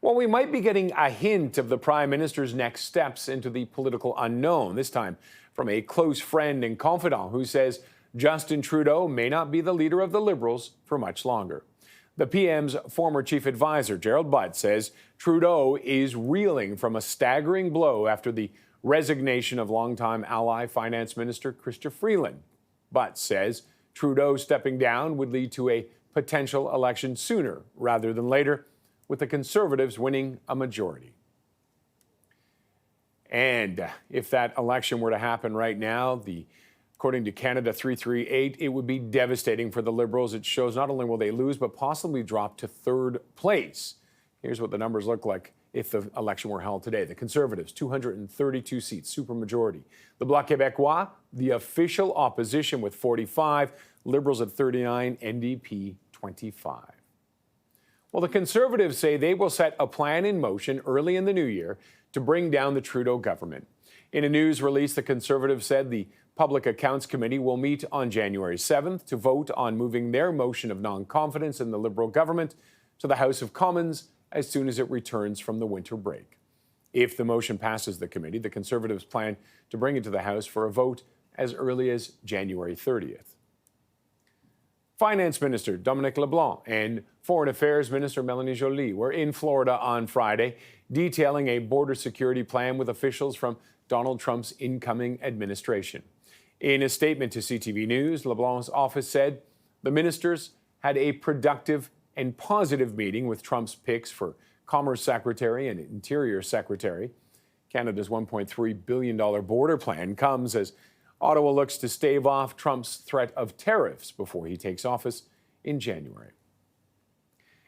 Well, we might be getting a hint of the Prime Minister's next steps into the political unknown, this time from a close friend and confidant who says Justin Trudeau may not be the leader of the Liberals for much longer. The PM's former chief advisor, Gerald Butt, says Trudeau is reeling from a staggering blow after the resignation of longtime ally Finance Minister Chrystia Freeland. Butt says Trudeau stepping down would lead to a potential election sooner rather than later, with the Conservatives winning a majority. And if that election were to happen right now, according to Canada 338, it would be devastating for the Liberals. It shows not only will they lose, but possibly drop to third place. Here's what the numbers look like if the election were held today. The Conservatives, 232 seats, supermajority. The Bloc Québécois, the official opposition, with 45. Liberals at 39, NDP 25. Well, the Conservatives say they will set a plan in motion early in the new year to bring down the Trudeau government. In a news release, the Conservatives said the Public Accounts Committee will meet on January 7th to vote on moving their motion of non-confidence in the Liberal government to the House of Commons as soon as it returns from the winter break. If the motion passes the committee, the Conservatives plan to bring it to the House for a vote as early as January 30th. Finance Minister Dominic LeBlanc and Foreign Affairs Minister Mélanie Joly were in Florida on Friday, detailing a border security plan with officials from Donald Trump's incoming administration. In a statement to CTV News, LeBlanc's office said the ministers had a productive and positive meeting with Trump's picks for Commerce Secretary and Interior Secretary. Canada's $1.3 billion border plan comes as Ottawa looks to stave off Trump's threat of tariffs before he takes office in January.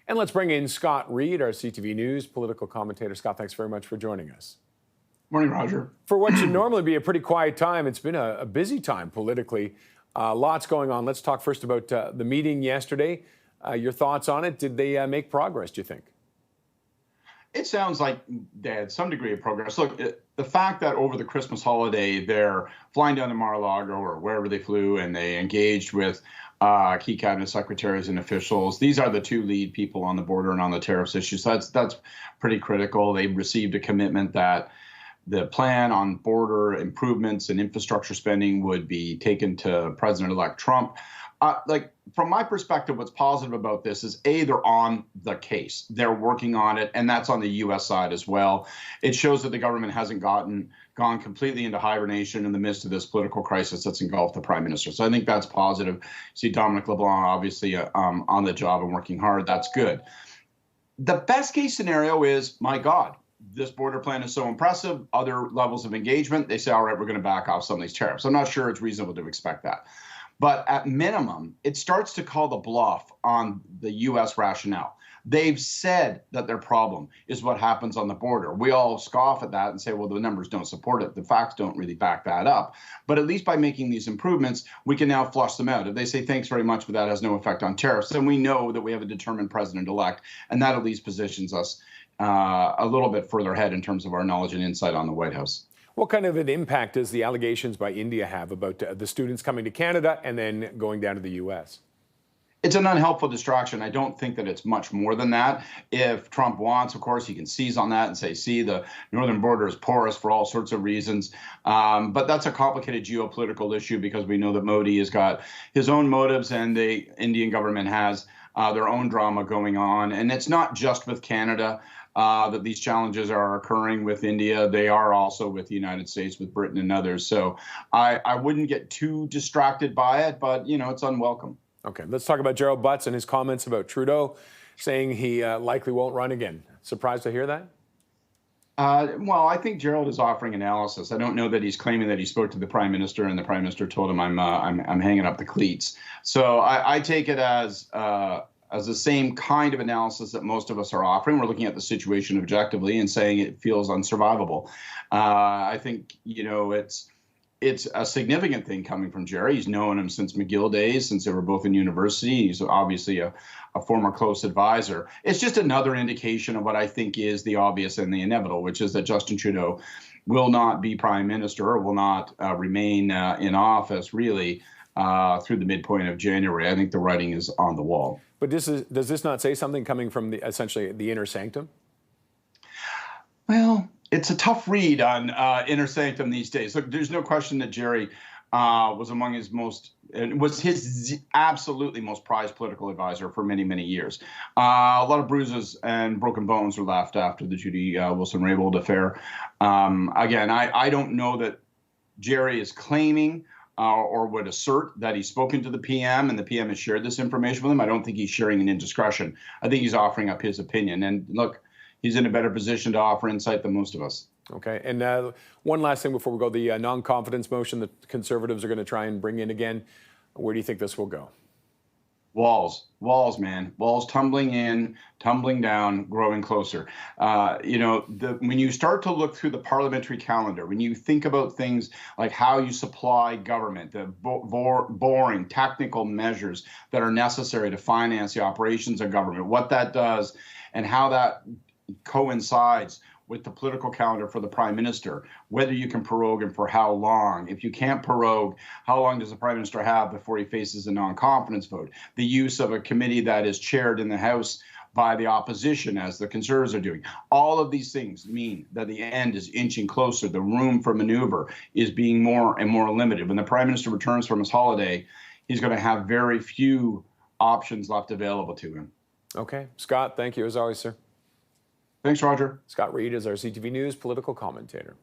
And let's bring in Scott Reid, our CTV News political commentator. Scott, thanks very much for joining us. Morning, Roger. For what should normally be a pretty quiet time, it's been a busy time politically. Lots going on. Let's talk first about the meeting yesterday. Your thoughts on it? Did they make progress, do you think? It sounds like they had some degree of progress. Look, the fact that over the Christmas holiday, they're flying down to Mar-a-Lago or wherever they flew, and they engaged with key cabinet secretaries and officials. These are the two lead people on the border and on the tariffs issue. So that's pretty critical. They received a commitment that the plan on border improvements and infrastructure spending would be taken to President-elect Trump. From my perspective, what's positive about this is, A, they're on the case. They're working on it, and that's on the U.S. side as well. It shows that the government hasn't gone completely into hibernation in the midst of this political crisis that's engulfed the Prime Minister. So I think that's positive. See Dominic LeBlanc obviously on the job and working hard. That's good. The best case scenario is, my God, this border plan is so impressive, other levels of engagement. They say, all right, we're going to back off some of these tariffs. I'm not sure it's reasonable to expect that. But at minimum, it starts to call the bluff on the U.S. rationale. They've said that their problem is what happens on the border. We all scoff at that and say, well, the numbers don't support it. The facts don't really back that up. But at least by making these improvements, we can now flush them out. If they say, thanks very much, but that has no effect on tariffs, then we know that we have a determined president-elect, and that at least positions us a little bit further ahead in terms of our knowledge and insight on the White House. What kind of an impact does the allegations by India have about the students coming to Canada and then going down to the U.S.? It's an unhelpful distraction. I don't think that it's much more than that. If Trump wants, of course, he can seize on that and say, see, the northern border is porous for all sorts of reasons. But that's a complicated geopolitical issue because we know that Modi has got his own motives and the Indian government has their own drama going on. And it's not just with Canada that these challenges are occurring with India. They are also with the United States, with Britain and others. So I wouldn't get too distracted by it, but, it's unwelcome. Okay, let's talk about Gerald Butts and his comments about Trudeau, saying he likely won't run again. Surprised to hear that? Well, I think Gerald is offering analysis. I don't know that he's claiming that he spoke to the Prime Minister and the Prime Minister told him I'm hanging up the cleats. So I take it as the same kind of analysis that most of us are offering. We're looking at the situation objectively and saying it feels unsurvivable. I think, it's a significant thing coming from Jerry. He's known him since McGill days, since they were both in university. He's obviously a former close advisor. It's just another indication of what I think is the obvious and the inevitable, which is that Justin Trudeau will not be Prime Minister or will not remain in office really through the midpoint of January. I think the writing is on the wall. But does this not say something coming from essentially the inner sanctum? Well, it's a tough read on inner sanctum these days. Look, there's no question that Jerry was among his most, and was his absolutely most prized political advisor for many, many years. A lot of bruises and broken bones were left after the Judy Wilson-Raybould affair. Again, I don't know that Jerry is claiming or would assert that he's spoken to the PM and the PM has shared this information with him. I don't think he's sharing an indiscretion. I think he's offering up his opinion. And look, he's in a better position to offer insight than most of us. Okay. And one last thing before we go, the non-confidence motion that Conservatives are going to try and bring in again, where do you think this will go? Walls, man, walls tumbling in, tumbling down, growing closer. When you start to look through the parliamentary calendar, when you think about things like how you supply government, the boring technical measures that are necessary to finance the operations of government, what that does and how that coincides with the political calendar for the prime minister, whether you can prorogue him for how long. If you can't prorogue, how long does the prime minister have before he faces a non-confidence vote? The use of a committee that is chaired in the House by the opposition, as the Conservatives are doing. All of these things mean that the end is inching closer. The room for maneuver is being more and more limited. When the prime minister returns from his holiday, he's going to have very few options left available to him. Okay. Scott, thank you as always, sir. Thanks, Roger. Scott Reid is our CTV News political commentator.